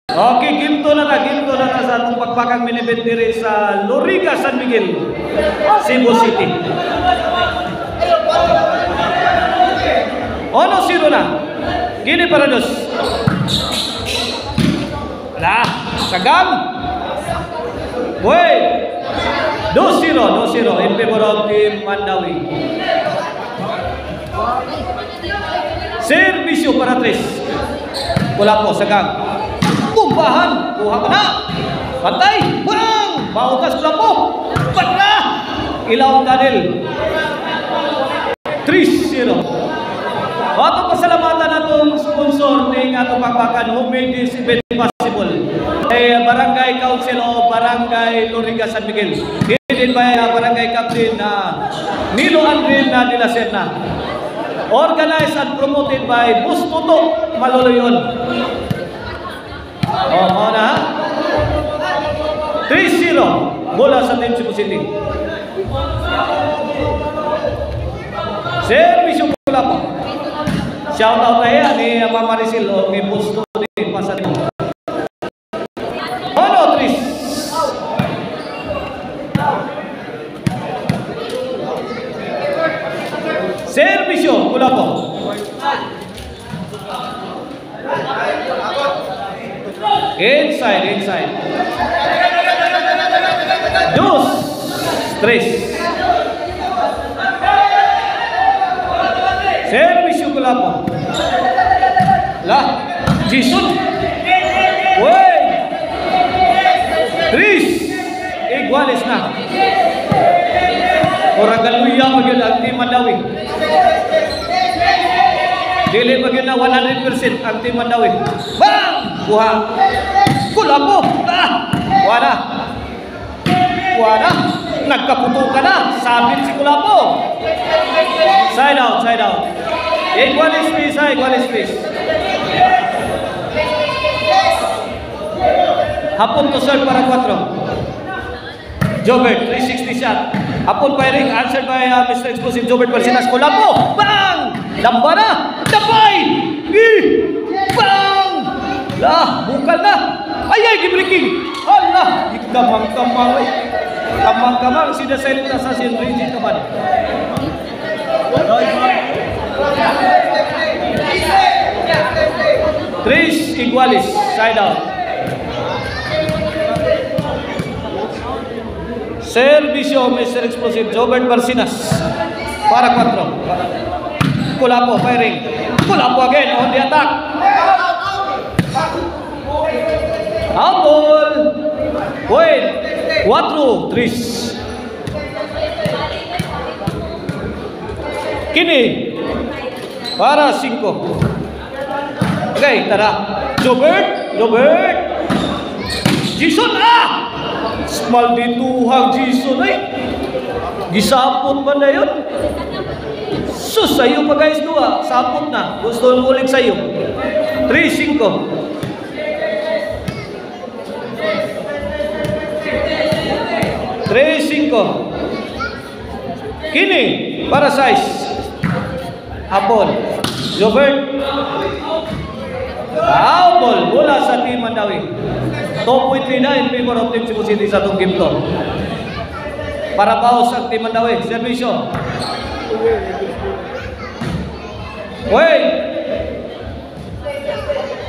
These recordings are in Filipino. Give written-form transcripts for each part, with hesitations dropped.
Okay, ginto na sa atong pagpakang minibet diri sa Loriga, San Miguel, Cebu City. 1-0 na. Gini para dos. Lah, sagam. Wait. 2-0 in favor of Team Mandawi. Servisyo para 3. Wala po, sagam. Bumpahan, kuha ka na. Pantay, bang! Bautas ko po. Patla! Ilaw Daniel. 3-0. Atong pasalamatan atong sponsor ng atong pagpakan who made this event possible. Barangay Council o Barangay Loriga, San Miguel. Headed by Barangay Captain Nilo Andrin de la Serna. Organized and promoted by Bustoto Maloloyon. Mau na. 3-0 bola sa Team Cebu City. Servisyo bola po. Shout out tayo ni Mama Maricel o ni Busto ni Pasadino. 1-3. Servisyo bola po. Inside. 2-3. Servisyo bola po. Lah, Jason. Wait. 3 iguales na. Orang galuya magyud ang Team Mandawi. Dili magyud na 100% ang Team Mandawi. Bang! Kuha. Kula po. Wala. Nagkaputukan na. Sabit si Kulapo. Side out. Iguales please. Hapon to serve para 4. Jobert, 360 shot. Hapon firing, answered by Mr. Explosive Jobert Persinas. Kulapo. Bang! Lamba na. Dabay! Bang! Lah, bukal na. Ay, gibreaking. Allah, kamang-kamang. Kamang-kamang, si The Silent Assassin, Reggie Taban. 3 iguales, side out. Servisyo, Mr. Explosive, Jobert Barcinas. Para 4. Kulapo, firing. Kulapo again, on the attack. Out ball. Wait. 4-3. Kini para 5. Okay, tara. Jobert. Jason Small dituhang Jason gisapot ba na yun? Sus, sa'yo pa guys 2. Sapot na. Gusto ulit sa'yo. 3-5. Kini para size. Apol. Jobert. Apol. Bola sa Team Mandawi. 2.3 na in favor of Team Cebu City sa itong game to. Para baos ang Team Mandawi. Servisyo. Wait.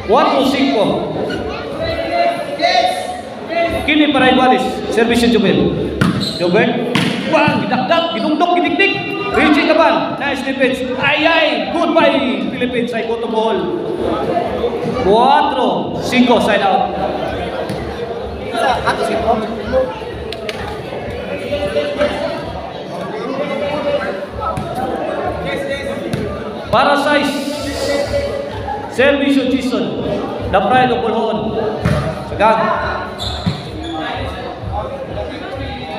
1-5. Kini para Iguales. Servisyo Jobert. Wang, gidakdak, gidungdok, gidikdik. Richie Taban, nice defense. Ay, goodbye Philippines. I go to ball. 4-5, side out. Para size. Servisyo Jason. The pride of Bolhon. Sagag.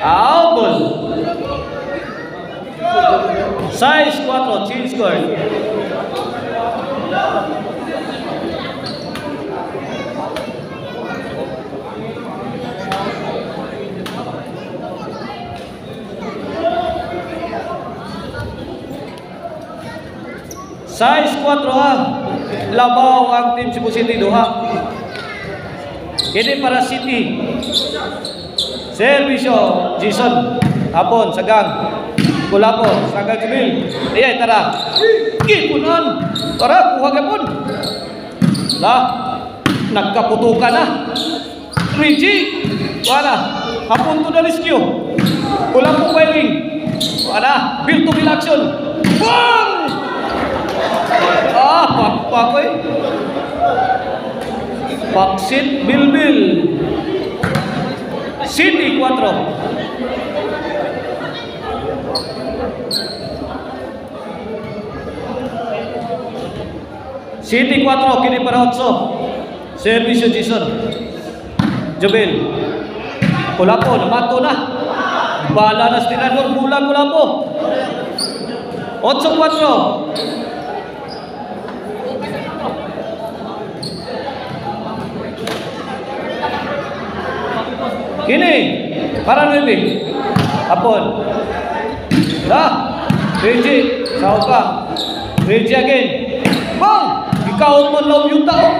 Out ball. Size 4, change score. Size 4 Labaw ang Team Cebu City duha. Kini para City. Servisyo, Jason. Hapon, sagang. Kulapo, sagang Jubil. Ayay, tara. Ipunan. Tara, kuha gapon. Nagkaputukan na. Rigi. Wala. Hapon to the rescue. Kulapo firing. Wala. Build to build action. Bang! Pakpakoy. Paksit Bilbil. City 4. City 4, kini para 8. Servisyo Jason. Jovel. Kulapo, namato na. Bala na si Tirador, bulan Kulapo. 8-4. Kini para Nubi. Hapon. Reji, sauka. Reji again. Bang! Ikaw man law yung tao.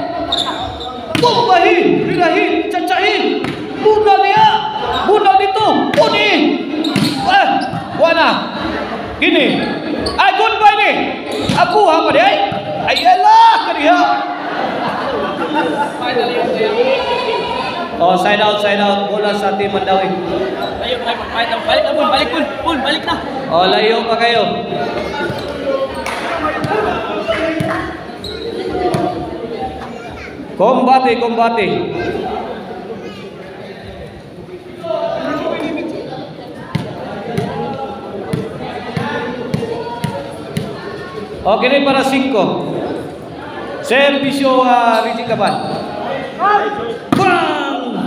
Bumbahi, birahi, cacahi. Bunal niya. Bunal dito. Puni. Wana. Kini. Ay, goodbye ni. Aku ha pa di ay. Ayalah kaniha. Oh, side out. Bola sa Team Mandawi. Balik na. Oh, layo pa kayo. Kombate. Okay, ini para 5. Servisyo Rigi Kaban. Bang!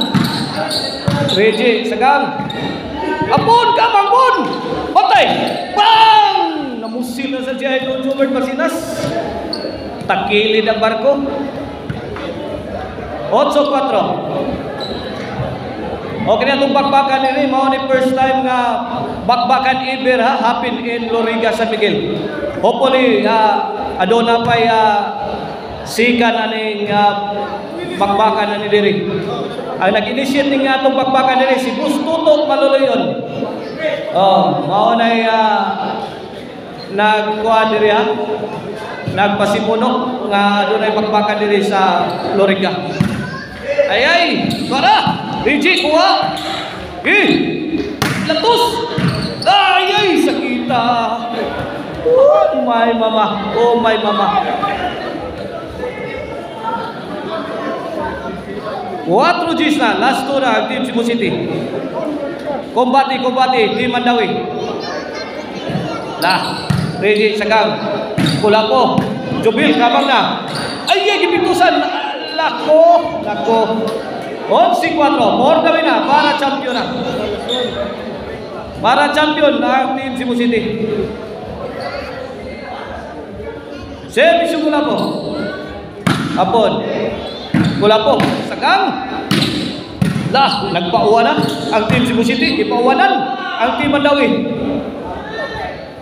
Rigi, sagang. Ampun, Bun! Patay! Bang! Namusil na sa Jai Robert Masinas. Takilid ang barko. 8-4. Okay na itong bakbakan nila. Mao ni first time nga bakbakan ever happen in Loriga, San Miguel. Hopefully, adona pa sika na ning bakbakan na ni diri. Ang nag-initiate nga itong bakbakan nila si Bustutok Maloloyon. Mao na nagkuhan diri nagpasimuno nga adunay bakbakan diri sa Loriga. Ay, para! Rigi, kuha! Latos! Ay, sakita! Oh my mama! 4 Gs na, last 2 na ang Team Cebu City. Kombati, Team Mandawi. Rigi, sagang. Kulapo, Jubil, kamang na. Ay, gipitusan! Lako. 11-4, more kami na para champion na. Para champion ang Team Cebu City. Servisyo Kulapo. Hapon. Kulapo, sagang. Nagpauwa na ang Team Cebu City. Ipauwanan ang Team Mandawi.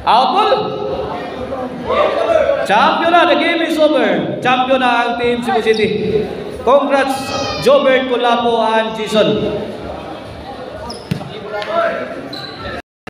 Outball. Champion na, the game is over. Champion na ang Team Cebu City. Congrats, Jobert, Kulapo, and Jason.